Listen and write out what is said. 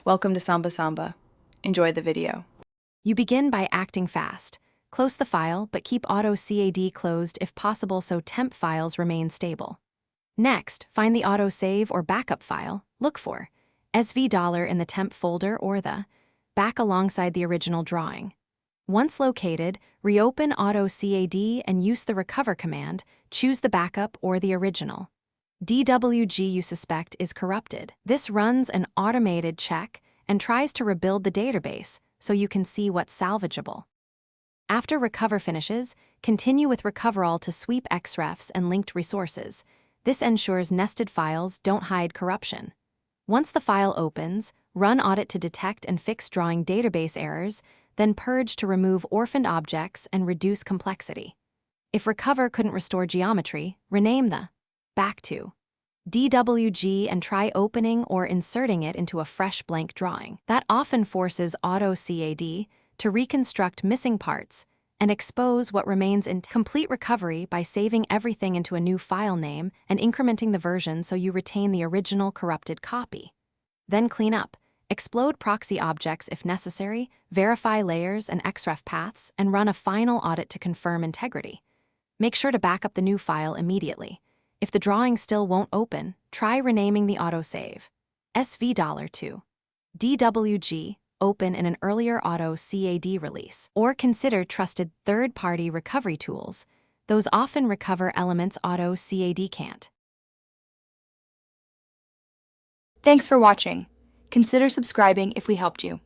Welcome to Samba Samba. Enjoy the video. You begin by acting fast. Close the file, but keep Autocad closed if possible so temp files remain stable. Next, find the autosave or backup file. Look for $SV in the temp folder or the back alongside the original drawing. Once located, reopen Autocad and use the recover command. Choose the backup or the original. DWG you suspect is corrupted. This runs an automated check and tries to rebuild the database so you can see what's salvageable. After recover finishes, continue with recoverall to sweep xrefs and linked resources. This ensures nested files don't hide corruption. Once the file opens, run audit to detect and fix drawing database errors, then purge to remove orphaned objects and reduce complexity. If recover couldn't restore geometry, rename the back to DWG and try opening or inserting it into a fresh blank drawing. That often forces Autocad to reconstruct missing parts and expose what remains in complete recovery by saving everything into a new file name and incrementing the version so you retain the original corrupted copy. Then clean up. Explode proxy objects if necessary, verify layers and xref paths, and run a final audit to confirm integrity. Make sure to back up the new file immediately. If the drawing still won't open, try renaming the autosave. SV to DWG, open in an earlier Autocad release. Or consider trusted third-party recovery tools. Those often recover elements Autocad can't. Thanks for watching. Consider subscribing if we helped you.